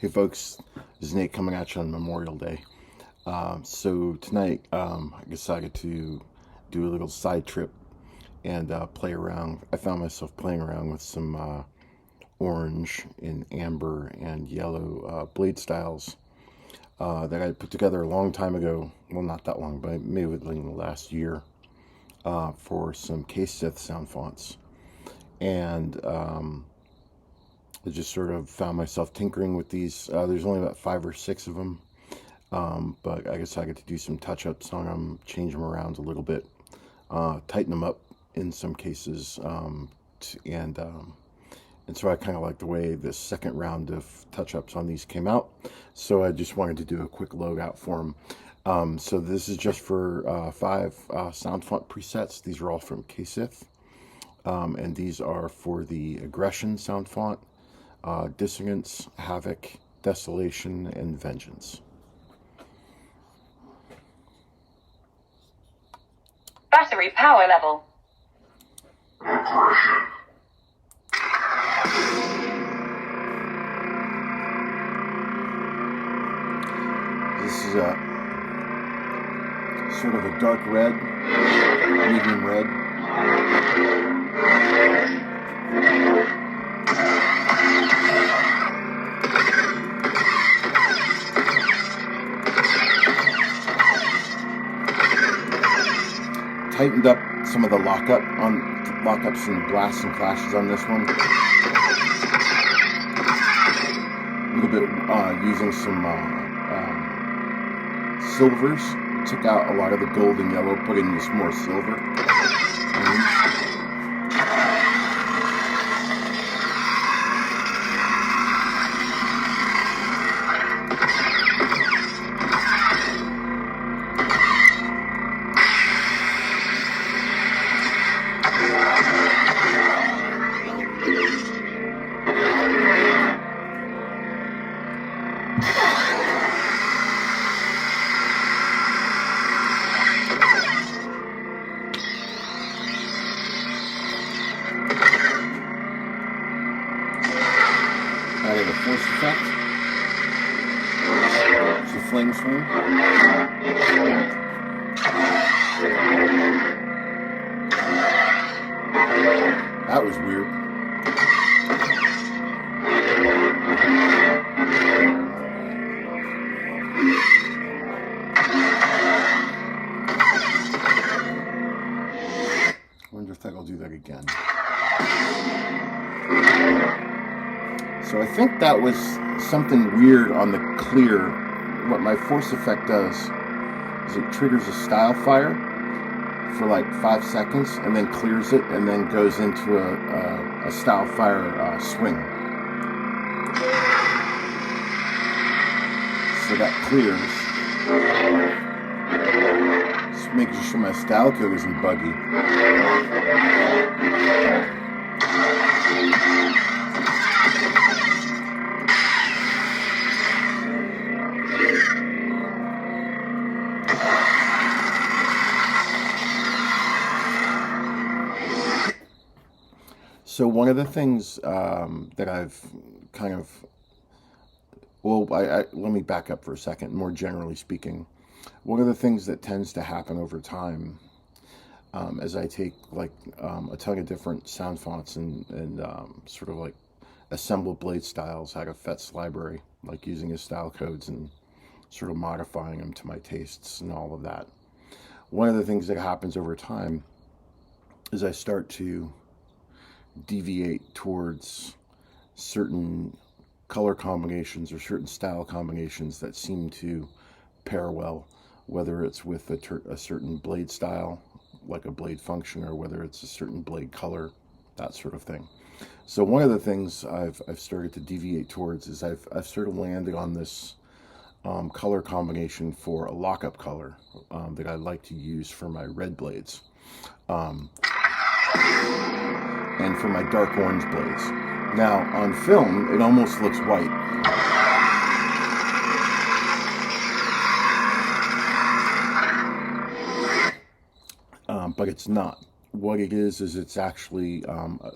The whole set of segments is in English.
Hey folks, this is Nate coming at you on Memorial Day. So tonight I decided to do a little side trip and play around. I found myself playing around with some orange and amber and yellow Bladestyles that I put together a long time ago. Well, not that long, but maybe within the last year for some KSith Soundfonts. And I just sort of found myself tinkering with these. There's only about 5 or 6 of them, but I guess I get to do some touch-ups on them, change them around a little bit, tighten them up in some cases, and so I kind of like the way this second round of touch-ups on these came out. So I just wanted to do a quick loadout for them. So this is just for 5 sound font presets. These are all from KSith, and these are for the Aggression sound font, Dissonance, Havoc, Desolation, and Vengeance. Battery power level. This is a sort of a dark red, medium red. Tightened up some of the lockups and blasts and clashes on this one. A little bit using some silvers. Took out a lot of the gold and yellow, put in just more silver. Added a force effect. It's a flame swing. That was weird. I wonder if that'll do that again. So I think that was something weird on the clear. What my force effect does is it triggers a style fire for like 5 seconds and then clears it and then goes into a style fire swing. So that clears. Just making sure my style code isn't buggy. So one of the things that I've kind of, let me back up for a second. More generally speaking, one of the things that tends to happen over time, as I take like a ton of different sound fonts and sort of like assemble Bladestyles out of Fett's library, like using his style codes and sort of modifying them to my tastes and all of that. One of the things that happens over time is I start to deviate towards certain color combinations or certain style combinations that seem to pair well, whether it's with a certain blade style, like a blade function, or whether it's a certain blade color, that sort of thing. So one of the things I've started to deviate towards is I've sort of landed on this color combination for a lockup color that I like to use for my red blades. And for my dark orange blades. Now, on film, it almost looks white. But it's not. What it is it's actually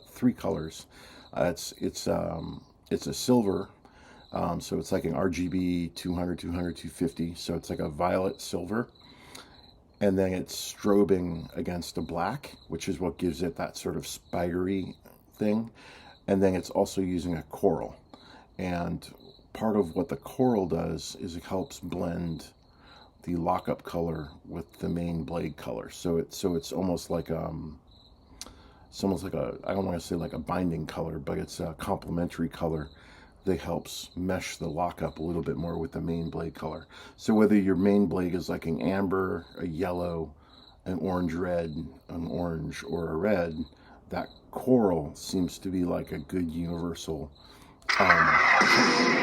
3 colors. It's a silver, So it's like an RGB 200, 200, 250. So it's like a violet silver. And then it's strobing against a black, which is what gives it that sort of spidery thing. And then it's also using a coral. And part of what the coral does is it helps blend the lockup color with the main blade color. So it's almost like I don't want to say like a binding color, but it's a complementary color that helps mesh the lockup a little bit more with the main blade color. So whether your main blade is like an amber, a yellow, an orange red, an orange, or a red, that coral seems to be like a good universal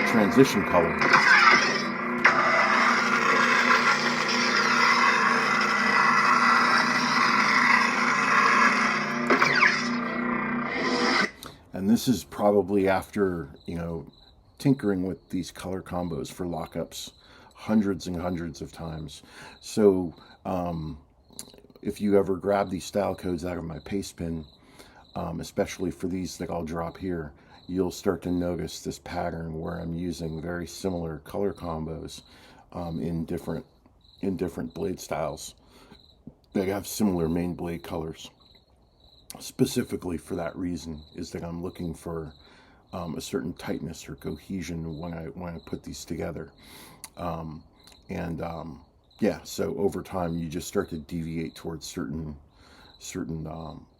transition color. And this is probably after, tinkering with these color combos for lockups hundreds and hundreds of times. So if you ever grab these style codes out of my paste bin, especially for these that I'll drop here, you'll start to notice this pattern where I'm using very similar color combos in different blade styles. They have similar main blade colors. Specifically for that reason is that I'm looking for a certain tightness or cohesion when I put these together. Yeah, so over time you just start to deviate towards certain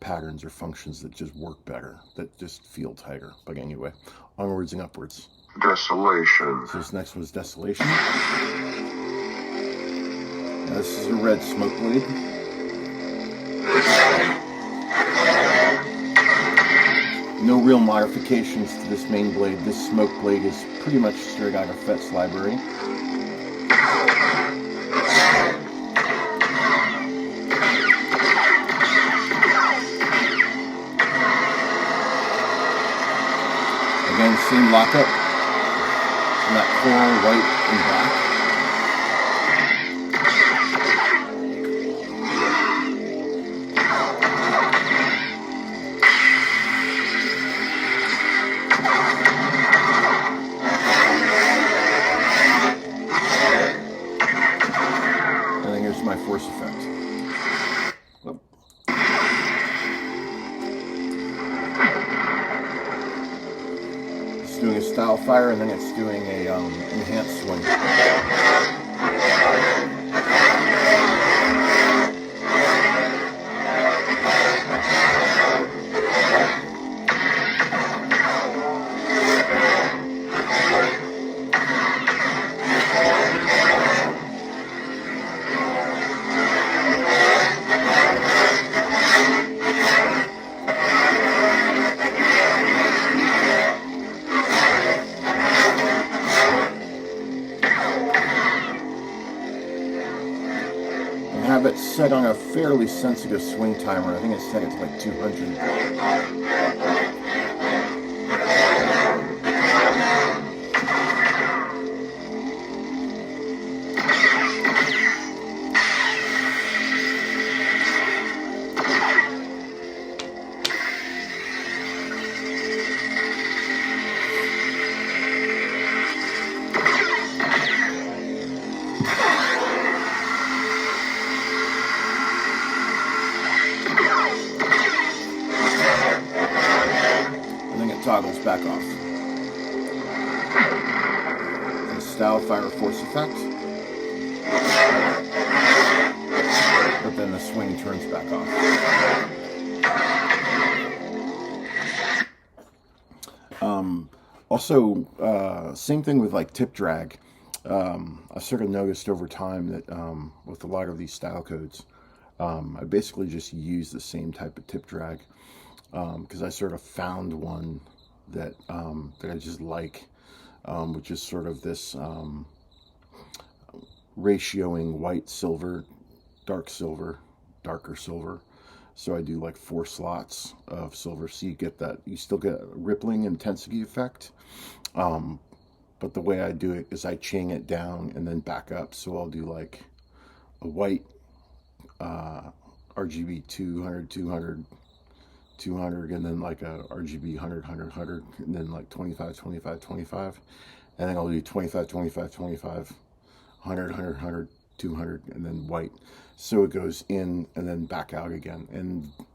patterns or functions that just work better, that just feel tighter. But anyway, onwards and upwards. Desolation. So this next one's Desolation. Now this is a red smoke blade. No real modifications to this main blade. This smoke blade is pretty much straight out of Fett's library. Again, same lockup. And that coral, white, and black. My force effect. Whoop. It's doing a style fire and then it's doing a enhanced swing. Have it set on a fairly sensitive swing timer. I think it's set it to like 200. Toggles back off. The style fire force effect. But then the swing turns back off. Also, same thing with like tip drag. I've sort of noticed over time that with a lot of these style codes, I basically just use the same type of tip drag. Because I sort of found one that I just like, which is sort of this ratioing white silver, darker silver. So I do like 4 slots of silver, so you get that. You still get a rippling intensity effect, but the way I do it is I chain it down and then back up. So I'll do like a white RGB 200, 200. 200 and then like a RGB 100, 100, 100 and then like 25, 25, 25, and then I'll do 25, 25, 25, 100, 100, 100, 200, and then white. So it goes in and then back out again.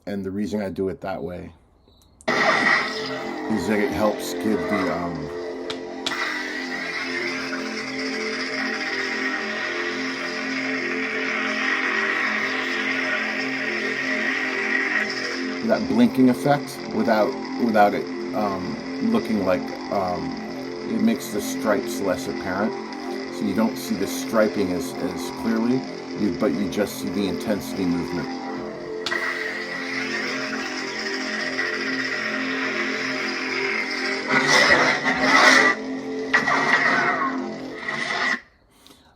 And the reason I do it that way is that it helps give that blinking effect without it looking like it makes the stripes less apparent. So you don't see the striping as clearly, but you just see the intensity movement.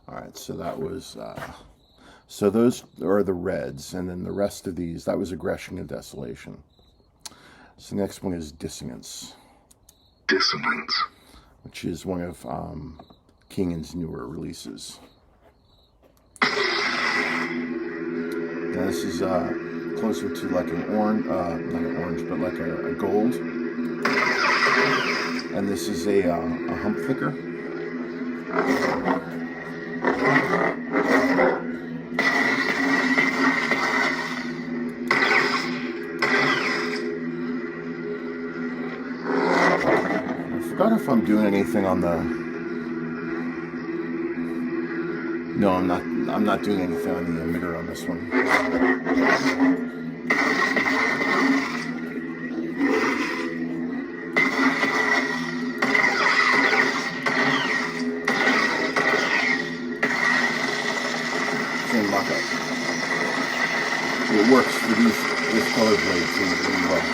Alright, so that was, so those are the reds, and then the rest of these, that was Aggression and Desolation. So the next one is Dissonance. Dissonance. Which is one of Kingan's newer releases. Now this is closer to like an orange, not an orange, but like a gold. And this is a hump flicker. I forgot if I'm doing anything on the... No, I'm not doing anything on the emitter on this one. Same lockup. It works for this color blade really well.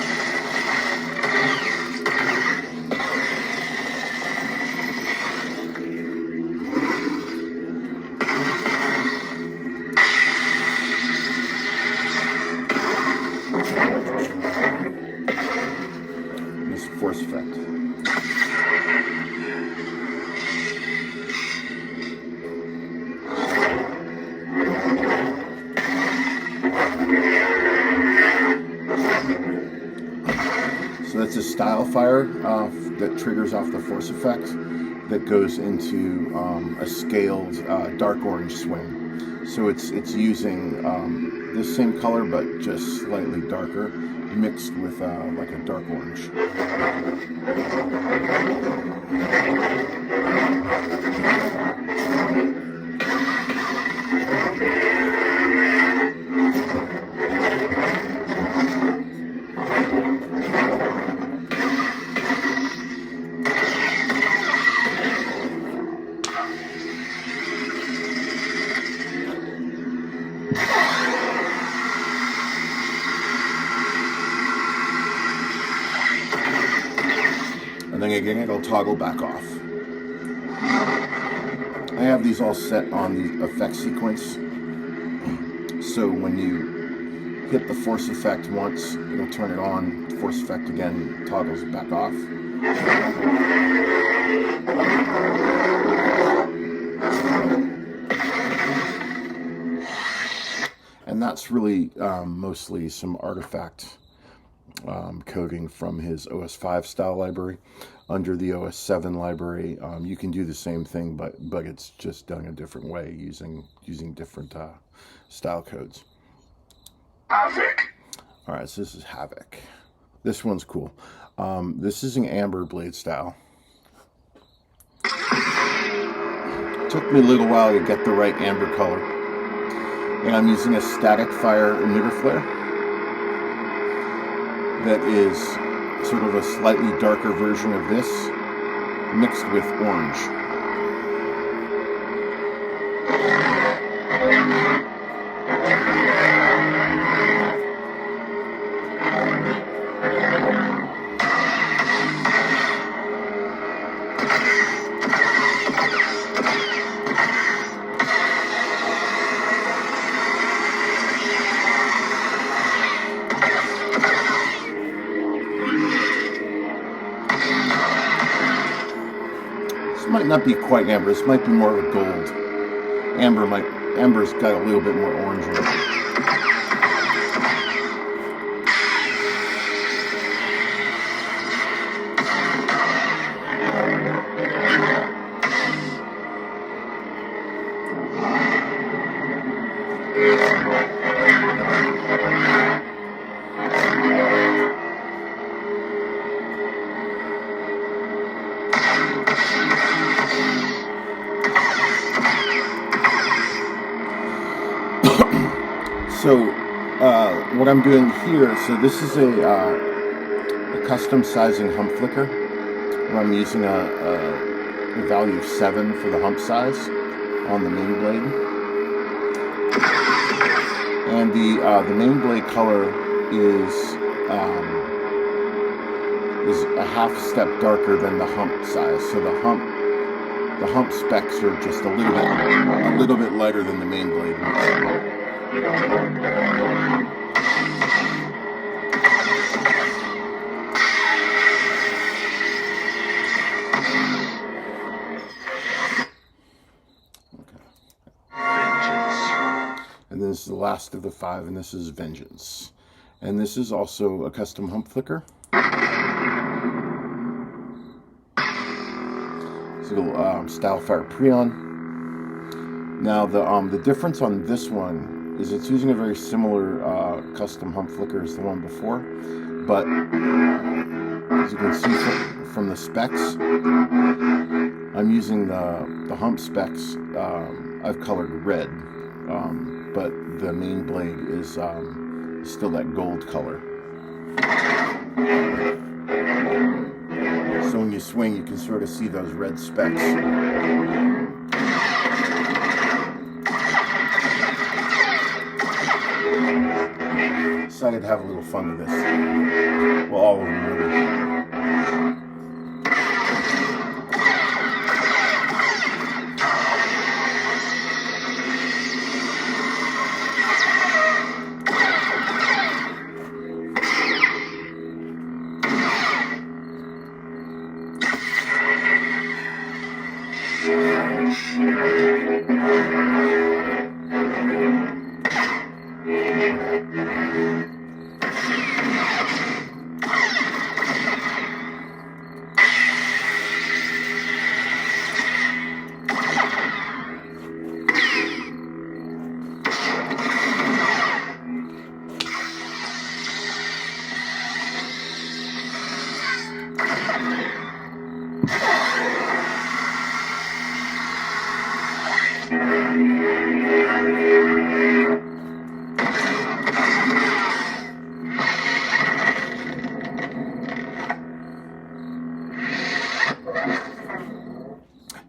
Force effect. So that's a style fire that triggers off the force effect that goes into a scaled dark orange swing. So it's using the same color but just slightly darker, mixed with like a dark orange. And then again, it'll toggle back off. I have these all set on the effect sequence. So when you hit the force effect once, it'll turn it on. The force effect again toggles it back off. And that's really mostly some artifact coding from his OS5 style library. Under the OS7 library, you can do the same thing, but it's just done a different way using different style codes. Havoc. All right, so this is Havoc. This one's cool. This is an amber blade style. It took me a little while to get the right amber color, and I'm using a static fire emitter flare that is sort of a slightly darker version of this mixed with orange. This might not be quite amber. This might be more of a gold. Amber's got a little bit more orange in it. So what I'm doing here, so this is a custom sizing hump flicker, where I'm using a value of 7 for the hump size on the main blade. And the main blade color is a half step darker than the hump size. So the hump specs are just a little bit lighter than the main blade. And this is the last of the 5, and this is Vengeance. And this is also a custom hump flicker. It's a little Stylefire Prion. Now the difference on this one is it's using a very similar custom hump flicker as the one before, but as you can see from the specs, I'm using the hump specs. I've colored red, but the main blade is still that gold color. So when you swing, you can sort of see those red specks. Decided to have a little fun with this. Well, all of them really.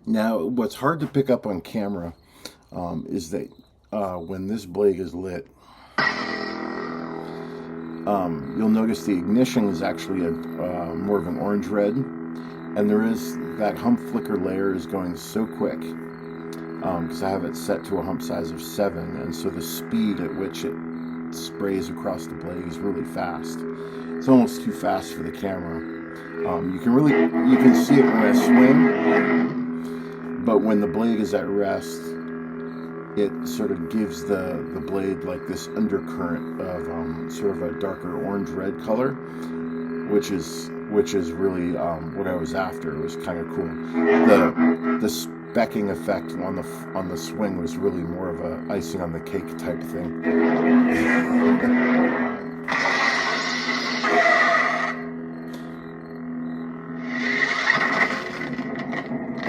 Now, what's hard to pick up on camera is that when this blade is lit, you'll notice the ignition is actually more of an orange red, and there is that hump flicker layer is going so quick because I have it set to a hump size of 7, and so the speed at which it sprays across the blade is really fast. It's almost too fast for the camera. You can see it when I swing. But when the blade is at rest, it sort of gives the blade like this undercurrent of sort of a darker orange-red color, which is really what I was after. It was kind of cool. The specking effect on the swing was really more of a icing on the cake type thing.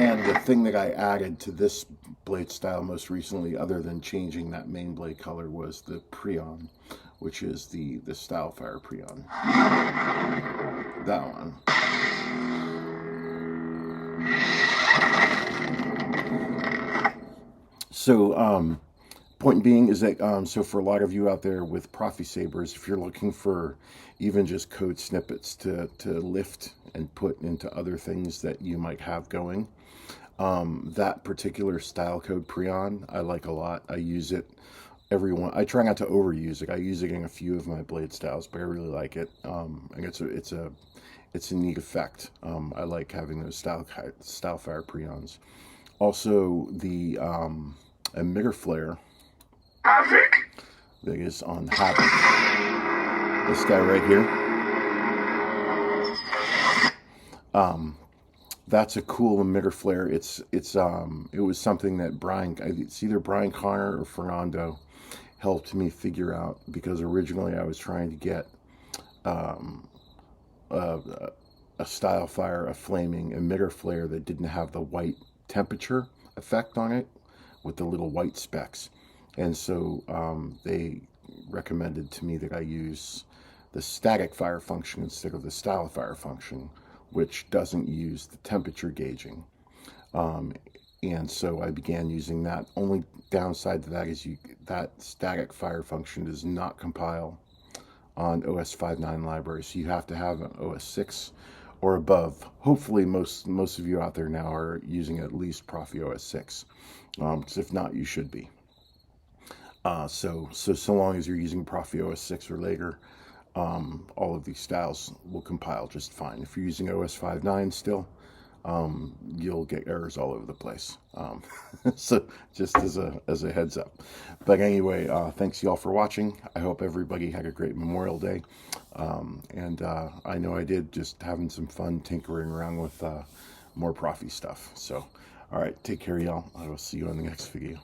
And the thing that I added to this blade style most recently, other than changing that main blade color, was the Prion, which is the Stylefire Prion. That one. So, point being is that, so for a lot of you out there with Profi Sabers, if you're looking for even just code snippets to lift and put into other things that you might have going, that particular style code Prion I like a lot. I use it I try not to overuse it. I use it in a few of my blade styles, but I really like it. And it's a neat effect. I like having those Stylefire Prions. Also, the emitter flare Havoc. that is on Havoc. This guy right here. That's a cool emitter flare. It was something that it's either Brian Connor or Fernando helped me figure out, because originally I was trying to get a style fire, a flaming emitter flare that didn't have the white temperature effect on it with the little white specks. And so they recommended to me that I use the static fire function instead of the style fire function, which doesn't use the temperature gauging. And so I began using that. Only downside to that is that static fire function does not compile on OS 5.9 library, so you have to have an OS 6 or above. Hopefully most of you out there now are using at least Profi OS 6, because if not, you should be. So long as you're using Profi OS 6 or later, all of these styles will compile just fine. If you're using OS 5.9 still, you'll get errors all over the place. So just as a heads up. But anyway, thanks y'all for watching. I hope everybody had a great Memorial Day. And I know I did, just having some fun tinkering around with more Profi stuff. So, all right, take care, y'all. I will see you on the next video.